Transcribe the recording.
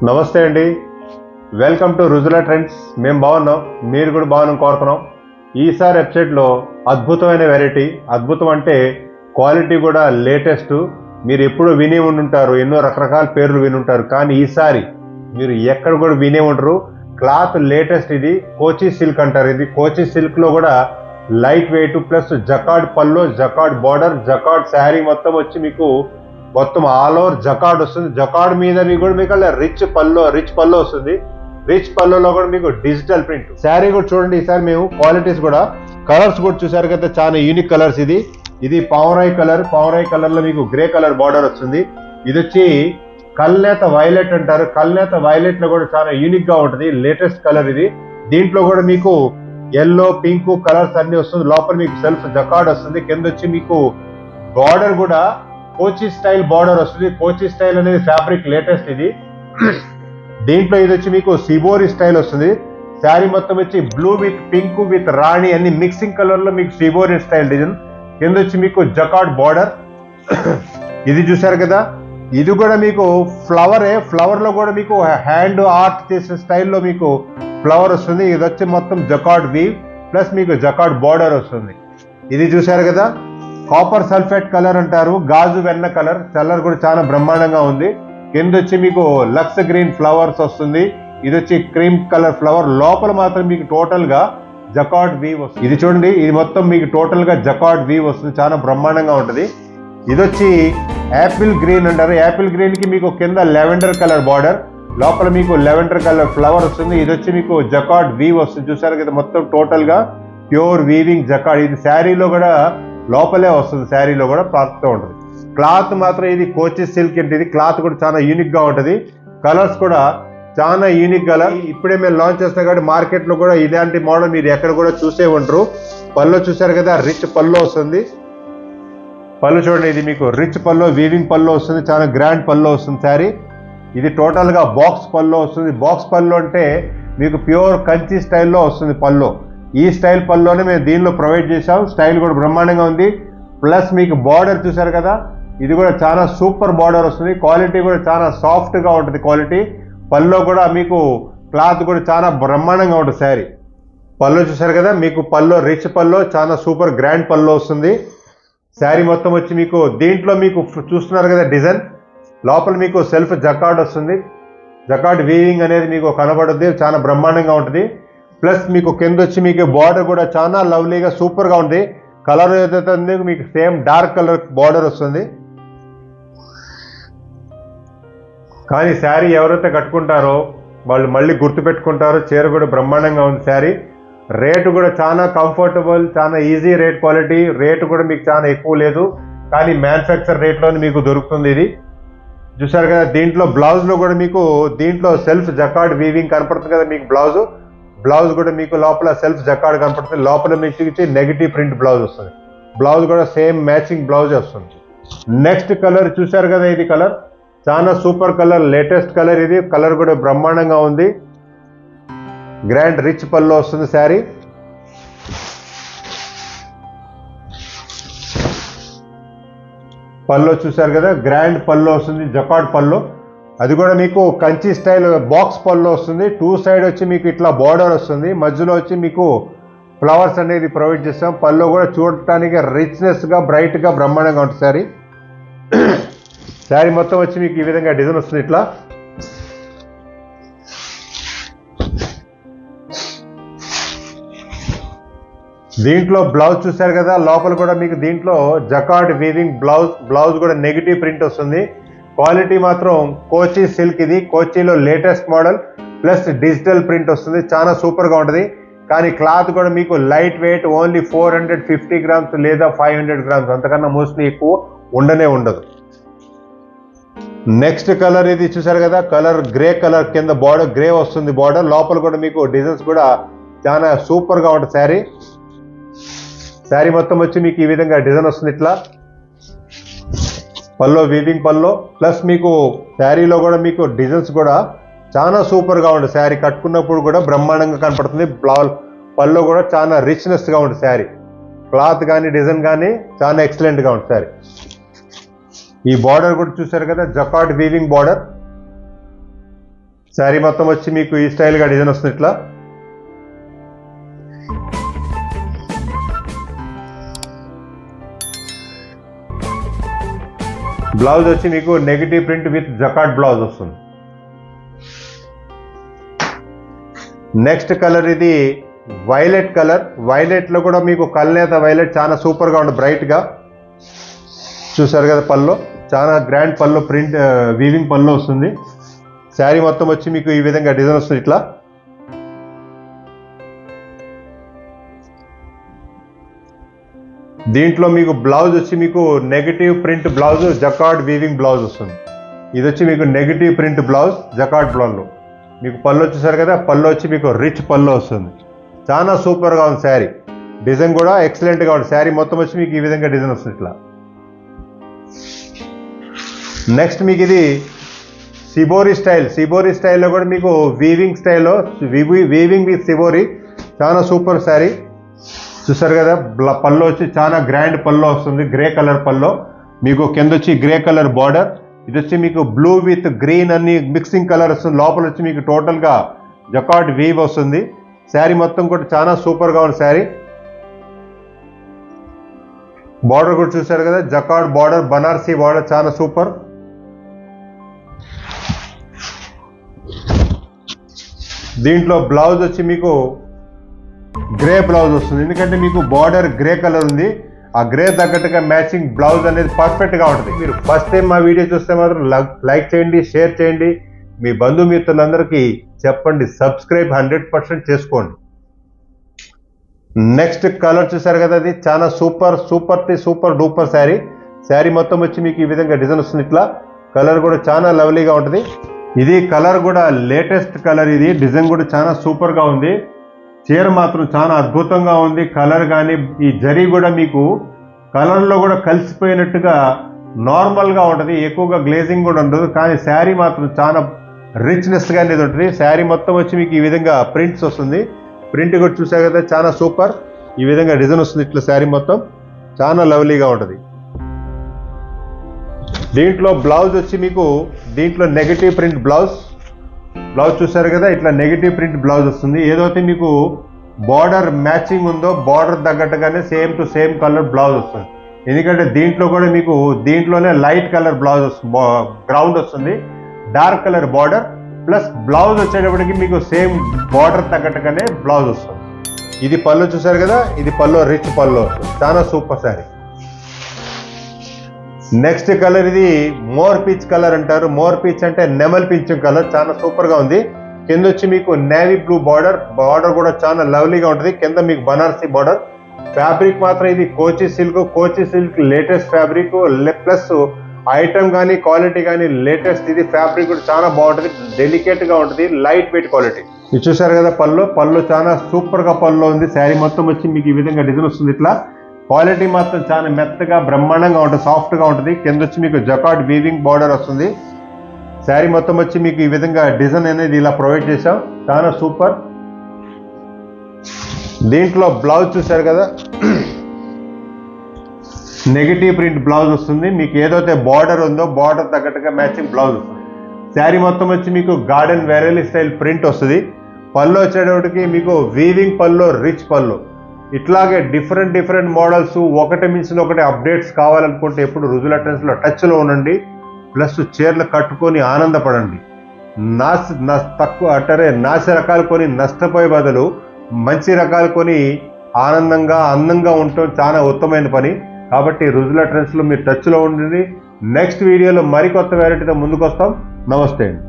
నమస్తే అండి. Welcome to Rujula trends. మేము బాగున్నాం, మీరు కూడా బాగున్నాం కోరుతున్నాం. ఈసారి వెబ్సైట్లో అద్భుతమైన వెరైటీ, అద్భుతం అంటే క్వాలిటీ కూడా లేటెస్ట్. మీరు ఎప్పుడూ వినే ఉండుంటారు, ఎన్నో రకరకాల పేర్లు వినుంటారు, కానీ ఈసారి మీరు ఎక్కడ కూడా వినే ఉండరు. క్లాత్ లేటెస్ట్, ఇది కోచి సిల్క్ అంటారు. ఇది కోచి సిల్క్లో కూడా లైట్ వెయిట్ ప్లస్ జకార్డ్ పల్లో, జకార్డ్ బార్డర్, జకార్డ్ శారీ మొత్తం వచ్చి మీకు మొత్తం ఆల్ ఓవర్ జకార్డ్ వస్తుంది. జకార్డ్ మీద కూడా మీకు రిచ్ పల్లో వస్తుంది. రిచ్ పల్లోలో కూడా మీకు డిజిటల్ ప్రింట్. శారీ కూడా చూడండి, ఈసారి మేము క్వాలిటీస్ కూడా, కలర్స్ కూడా చూసారు కదా, చాలా యూనిక్ కలర్స్. ఇది పావురాయి కలర్ లో మీకు గ్రే కలర్ బార్డర్ వస్తుంది. ఇది వచ్చి కల్నేత వైలెట్ అంటారు. కల్నేత వైలెట్ లో కూడా చాలా యూనిక్ గా ఉంటుంది, లేటెస్ట్ కలర్ ఇది. దీంట్లో కూడా మీకు ఎల్లో, పింక్ కలర్స్ అన్ని వస్తుంది. లోపల మీకు సెల్ఫ్ జకార్డ్ వస్తుంది. కింద వచ్చి మీకు బార్డర్ కూడా కోచి స్టైల్ బార్డర్ వస్తుంది. కోచి స్టైల్ అనేది ఫ్యాబ్రిక్ లేటెస్ట్ ఇది. దీంట్లో ఇది వచ్చి మీకు సిబోరి స్టైల్ వస్తుంది. శారీ మొత్తం వచ్చి బ్లూ విత్ పింక్ విత్ రాణి అన్ని మిక్సింగ్ కలర్ లో మీకు సిబోరి స్టైల్ డిజైన్. కింద వచ్చి మీకు జకార్డ్ బార్డర్. ఇది చూసారు కదా, ఇది కూడా మీకు ఫ్లవర్ లో కూడా మీకు హ్యాండ్ ఆర్ట్ చేసే స్టైల్లో మీకు ఫ్లవర్ వస్తుంది. ఇది వచ్చి మొత్తం జకార్డ్ వీవ్ ప్లస్ మీకు జకార్డ్ బార్డర్ వస్తుంది. ఇది చూసారు కదా, కాపర్ సల్ఫేట్ కలర్ అంటారు, గాజు వెన్న కలర్ కూడా చాలా బ్రహ్మాండంగా ఉంది. కింద వచ్చి మీకు లక్స్ గ్రీన్ ఫ్లవర్స్ వస్తుంది. ఇది వచ్చి క్రీమ్ కలర్ ఫ్లవర్. లోపల మాత్రం మీకు టోటల్ గా జకార్డ్ వీవ్ వస్తుంది. ఇది చూడండి, ఇది మొత్తం మీకు టోటల్ గా జకార్డ్ వీవ్ వస్తుంది, చాలా బ్రహ్మాండంగా ఉంటుంది. ఇది వచ్చి యాపిల్ గ్రీన్ అంటారు. యాపిల్ గ్రీన్ కి మీకు కింద లెవెండర్ కలర్ బార్డర్, లోపల మీకు లెవెండర్ కలర్ ఫ్లవర్ వస్తుంది. ఇది వచ్చి మీకు జకార్డ్ వీవ్ వస్తుంది. చూసారు కదా, మొత్తం టోటల్ గా ప్యూర్ వీవింగ్ జకార్డ్. ఇది శారీలో కూడా లోపలే వస్తుంది, శారీలో కూడా పాకుతూ ఉంటుంది. క్లాత్ మాత్రం ఇది కోచి సిల్క్ అంటే, ఇది క్లాత్ కూడా చాలా యూనిక్ గా ఉంటుంది. కలర్స్ కూడా చాలా యూనిక్ కలర్. ఇప్పుడే మేము లాంచ్ చేస్తాం కాబట్టి మార్కెట్ లో కూడా ఇలాంటి మోడల్ మీరు ఎక్కడ కూడా చూసే ఉంటారు. పళ్ళు చూసారు కదా, రిచ్ పళ్ళు వస్తుంది. పళ్ళు చూడండి, ఇది మీకు రిచ్ పళ్ళు, వీవింగ్ పళ్ళు వస్తుంది, చాలా గ్రాండ్ పళ్ళు వస్తుంది శారీ. ఇది టోటల్ గా బాక్స్ పళ్ళు వస్తుంది. బాక్స్ పళ్ళు అంటే మీకు ప్యూర్ కంచి స్టైల్లో వస్తుంది పళ్ళు. ఈ స్టైల్ పళ్ళునే మేము దీనిలో ప్రొవైడ్ చేసాం. స్టైల్ కూడా బ్రహ్మాండంగా ఉంది. ప్లస్ మీకు బార్డర్ చూసారు కదా, ఇది కూడా చాలా సూపర్ బార్డర్ వస్తుంది. క్వాలిటీ కూడా చాలా సాఫ్ట్ గా ఉంటుంది క్వాలిటీ. పళ్ళు కూడా మీకు క్లాత్ కూడా చాలా బ్రహ్మాండంగా ఉంటుంది శారీ. పళ్ళు చూసారు కదా, మీకు పళ్ళు రిచ్ పళ్ళు, చాలా సూపర్ గ్రాండ్ పళ్ళు వస్తుంది. శారీ మొత్తం వచ్చి మీకు దీంట్లో మీకు చూస్తున్నారు కదా డిజైన్, లోపల మీకు సెల్ఫ్ జకార్డ్ వస్తుంది. జకార్డ్ వీవింగ్ అనేది మీకు కనబడుద్ది, చాలా బ్రహ్మాండంగా ఉంటుంది. ప్లస్ మీకు కింద వచ్చి మీకు బార్డర్ కూడా చాలా లవ్లీగా సూపర్ గా ఉంది. కలర్ ఏదైతే ఉంది మీకు సేమ్ డార్క్ కలర్ బార్డర్ వస్తుంది. కానీ శారీ ఎవరైతే కట్టుకుంటారో వాళ్ళు మళ్ళీ గుర్తు పెట్టుకుంటారు. చీర కూడా బ్రహ్మాండంగా ఉంది శారీ. రేటు కూడా చాలా కంఫర్టబుల్, చాలా ఈజీ రేట్. క్వాలిటీ రేటు కూడా మీకు చాలా ఎక్కువ లేదు, కానీ మ్యానుఫ్యాక్చర్ రేట్లోనే మీకు దొరుకుతుంది. ఇది చూసారు కదా, దీంట్లో బ్లౌజ్లో కూడా మీకు దీంట్లో సెల్ఫ్ జకార్డ్ వీవింగ్ కనపడుతుంది కదా మీకు బ్లౌజ్ కూడా మీకు లోపల సెల్ఫ్ జకార్డ్ కనపడుతుంది. లోపల మీకు నెగిటివ్ ప్రింట్ బ్లౌజ్ వస్తుంది. బ్లౌజ్ కూడా సేమ్ మ్యాచింగ్ బ్లౌజ్ వస్తుంది. నెక్స్ట్ కలర్ చూసారు కదా, ఇది కలర్ చాలా సూపర్ కలర్, లేటెస్ట్ కలర్. ఇది కలర్ కూడా బ్రహ్మాండంగా ఉంది. గ్రాండ్ రిచ్ పళ్ళు వస్తుంది శారీ. పళ్ళు చూసారు కదా, గ్రాండ్ పళ్ళు వస్తుంది, జకార్డ్ పళ్ళు. అది కూడా మీకు కంచి స్టైల్ బాక్స్ పళ్ళు వస్తుంది. టూ సైడ్ వచ్చి మీకు ఇట్లా బార్డర్ వస్తుంది, మధ్యలో వచ్చి మీకు ఫ్లవర్స్ అనేది ప్రొవైడ్ చేస్తాం. పళ్ళు కూడా చూడటానికి రిచ్నెస్ గా బ్రైట్ గా బ్రహ్మాండంగా ఉంటుంది శారీ. శారీ మొత్తం వచ్చి మీకు ఈ విధంగా డిజైన్ వస్తుంది ఇట్లా. దీంట్లో బ్లౌజ్ చూసారు కదా, లోపల కూడా మీకు దీంట్లో జకార్డ్ వీవింగ్ బ్లౌజ్ కూడా నెగిటివ్ ప్రింట్ వస్తుంది. క్వాలిటీ మాత్రం కోచి సిల్క్. ఇది కోచిలో latest model plus digital print వస్తుంది, చాలా సూపర్ గా ఉంటుంది. కానీ క్లాత్ కూడా మీకు లైట్ వెయిట్, ఓన్లీ 450 గ్రామ్స్ లేదా 500 గ్రామ్స్, అంతకన్నా మోస్ట్లీ ఎక్కువ ఉండదు. నెక్స్ట్ కలర్ ఇది చూసారు కదా, కలర్ గ్రే కలర్. కింద బార్డర్ గ్రే వస్తుంది బార్డర్. లోపల కూడా మీకు డిజైన్స్ కూడా చాలా సూపర్ గా ఉంటుంది శారీ. శారీ మొత్తం వచ్చి మీకు ఈ విధంగా డిజైన్ వస్తుంది ఇట్లా. పల్లో వీవింగ్ పల్లో ప్లస్ మీకు శారీలో కూడా మీకు డిజైన్స్ కూడా చాలా సూపర్ గా ఉంటుంది. శారీ కట్టుకున్నప్పుడు కూడా బ్రహ్మాండంగా కనపడుతుంది. పల్లో కూడా చాలా రిచ్నెస్ గా ఉంటుంది శారీ. క్లాత్ కానీ డిజైన్ కానీ చాలా ఎక్సలెంట్ గా ఉంటుంది శారీ. ఈ బార్డర్ కూడా చూసారు కదా, జకార్డ్ వీవింగ్ బార్డర్. శారీ మొత్తం వచ్చి మీకు ఈ స్టైల్గా డిజైన్ వస్తుంది ఇట్లా. బ్లౌజ్ వచ్చి మీకు నెగిటివ్ ప్రింట్ విత్ జకాట్ బ్లౌజ్ వస్తుంది. నెక్స్ట్ కలర్ ఇది వైలెట్ కలర్. వైలెట్ లో కూడా మీకు కల్నేత వైలెట్ చాలా సూపర్ గా ఉంటుంది, బ్రైట్ గా. చూసారు కదా పళ్ళు, చాలా గ్రాండ్ పళ్ళు, ప్రింట్ వీవింగ్ పళ్ళు వస్తుంది. శారీ మొత్తం వచ్చి మీకు ఈ విధంగా డిజైన్ వస్తుంది ఇట్లా. దీంట్లో మీకు బ్లౌజ్ వచ్చి మీకు negative print blouse, jacquard weaving blouse వస్తుంది. ఇది వచ్చి మీకు negative print blouse, jacquard blouse. మీకు పళ్ళు వచ్చేసారు కదా, పళ్ళు వచ్చి మీకు రిచ్ పళ్ళు వస్తుంది. చాలా సూపర్గా ఉంది శారీ. డిజైన్ కూడా ఎక్సలెంట్గా ఉంది. శారీ మొత్తం వచ్చి మీకు ఈ విధంగా డిజైన్ వస్తుంది ఇట్లా. నెక్స్ట్ మీకు ఇది సిబోరి స్టైల్. సిబోరి స్టైల్లో కూడా మీకు వీవింగ్ స్టైల్లో, వీవింగ్ విత్ సిబోరి, చాలా సూపర్ శారీ. చూసారు కదా, పళ్ళు వచ్చి చాలా గ్రాండ్ పళ్ళు వస్తుంది, గ్రే కలర్ పళ్ళు. మీకు కింద వచ్చి గ్రే కలర్ బార్డర్. ఇది వచ్చి మీకు బ్లూ విత్ గ్రీన్ అన్ని మిక్సింగ్ కలర్ వస్తుంది. లోపల వచ్చి మీకు టోటల్గా జకాట్ వీవ్ వస్తుంది. శారీ మొత్తం కూడా చాలా సూపర్గా ఉంది శారీ. బార్డర్ కూడా చూసారు కదా, జకాట్ బార్డర్, బనారసీ బార్డర్, చాలా సూపర్. దీంట్లో బ్లౌజ్ వచ్చి మీకు గ్రే బ్లౌజ్ వస్తుంది, ఎందుకంటే మీకు బార్డర్ గ్రే కలర్ ఉంది. ఆ గ్రే తగ్గట్టుగా మ్యాచింగ్ బ్లౌజ్ అనేది పర్ఫెక్ట్గా ఉంటుంది. మీరు ఫస్ట్ టైం మా వీడియో చూస్తే మాత్రం లైక్ చేయండి, షేర్ చేయండి, మీ బంధుమిత్రులందరికీ చెప్పండి, సబ్స్క్రైబ్ 100% చేసుకోండి. నెక్స్ట్ కలర్ చూసారు కదా, అది చాలా సూపర్ డూపర్ శారీ. శారీ మొత్తం వచ్చి మీకు ఈ విధంగా డిజైన్ వస్తుంది ఇట్లా. కలర్ కూడా చాలా లవ్లీగా ఉంటుంది. ఇది కలర్ కూడా లేటెస్ట్ కలర్. ఇది డిజైన్ కూడా చాలా సూపర్గా ఉంది. చీర మాత్రం చాలా అద్భుతంగా ఉంది. కలర్ కానీ ఈ జరీ కూడా మీకు కలర్లో కూడా కలిసిపోయినట్టుగా నార్మల్గా ఉంటుంది. ఎక్కువగా గ్లేజింగ్ కూడా ఉండదు, కానీ శారీ మాత్రం చాలా రిచ్నెస్గా అనేది ఉంటుంది. శారీ మొత్తం వచ్చి మీకు ఈ విధంగా ప్రింట్స్ వస్తుంది. ప్రింట్ కూడా చూసా కదా, చాలా సూపర్. ఈ విధంగా డిజైన్ వస్తుంది ఇట్లా. శారీ మొత్తం చాలా లవ్లీగా ఉంటుంది. దీంట్లో బ్లౌజ్ వచ్చి మీకు దీంట్లో నెగిటివ్ ప్రింట్ బ్లౌజ్ చూసారు కదా, ఇట్లా నెగిటివ్ ప్రింట్ బ్లౌజ్ వస్తుంది. ఏదైతే మీకు బార్డర్ మ్యాచింగ్ ఉందో బార్డర్ తగ్గట్టుగానే same to same colour blouse వస్తుంది. ఎందుకంటే దీంట్లో కూడా మీకు దీంట్లోనే లైట్ కలర్ బ్లౌజ్ వస్తుంది, గ్రౌండ్ వస్తుంది, dark colour border plus blouse వచ్చేటప్పటికి మీకు సేమ్ బార్డర్ తగ్గట్టుగానే బ్లౌజ్ వస్తుంది. ఇది పళ్ళు చూసారు కదా, ఇది పళ్ళు రిచ్ పళ్ళు వస్తుంది. చాలా సూపర్ శారీ. నెక్స్ట్ కలర్ ఇది మోర్ పీచ్ కలర్ అంటారు. మోర్ పీచ్ అంటే నెమల్ పింఛం కలర్, చాలా సూపర్ గా ఉంది. కింద వచ్చి మీకు నేవీ బ్లూ బార్డర్ కూడా చాలా లవ్లీగా ఉంటుంది. కింద మీకు బనారసీ బార్డర్. ఫ్యాబ్రిక్ మాత్రం ఇది Kochi silk latest fabric, plus item కానీ క్వాలిటీ కానీ లేటెస్ట్. ఇది ఫ్యాబ్రిక్ కూడా చాలా బాగుంటుంది, డెలికేట్ గా ఉంటుంది, లైట్ వెయిట్ క్వాలిటీ. ఇది చూసారు కదా, పళ్ళు చాలా సూపర్ గా పళ్ళు ఉంది. శారీ మొత్తం వచ్చి మీకు ఈ విధంగా డిజైన్ వస్తుంది ఇట్లా. క్వాలిటీ మాత్రం చాలా మెత్తగా బ్రహ్మాండంగా ఉంటుంది, సాఫ్ట్గా ఉంటుంది. కింద వచ్చి మీకు జకాట్ వీవింగ్ బార్డర్ వస్తుంది. శారీ మొత్తం వచ్చి మీకు ఈ విధంగా డిజైన్ అనేది ఇలా ప్రొవైడ్ చేసాం, చాలా సూపర్. దీంట్లో బ్లౌజ్ చూసారు కదా, నెగిటివ్ ప్రింట్ బ్లౌజ్ వస్తుంది. మీకు ఏదైతే బార్డర్ ఉందో బార్డర్ తగ్గట్టుగా మ్యాచింగ్ బ్లౌజ్ వస్తుంది. శారీ మొత్తం వచ్చి మీకు గార్డెన్ వెరైటీ స్టైల్ ప్రింట్ వస్తుంది. పళ్ళు వచ్చేటప్పటికి మీకు వీవింగ్ పళ్ళు, రిచ్ పళ్ళు. ఇట్లాగే డిఫరెంట్ మోడల్స్ ఒకటి మించిన ఒకటి అప్డేట్స్ కావాలనుకుంటే ఎప్పుడు రుజులా ట్రెండ్స్లో టచ్లో ఉండండి. ప్లస్ చీరలు కట్టుకొని ఆనందపడండి. నాసి రకాలు కొని నష్టపోయే బదులు మంచి రకాలు కొని అందంగా ఉండటం చాలా ఉత్తమమైన పని. కాబట్టి రుజులా ట్రెండ్స్లో మీరు టచ్లో ఉండండి. నెక్స్ట్ వీడియోలో మరికొత్త వెరైటీతో ముందుకు వస్తాం. నమస్తే అండి.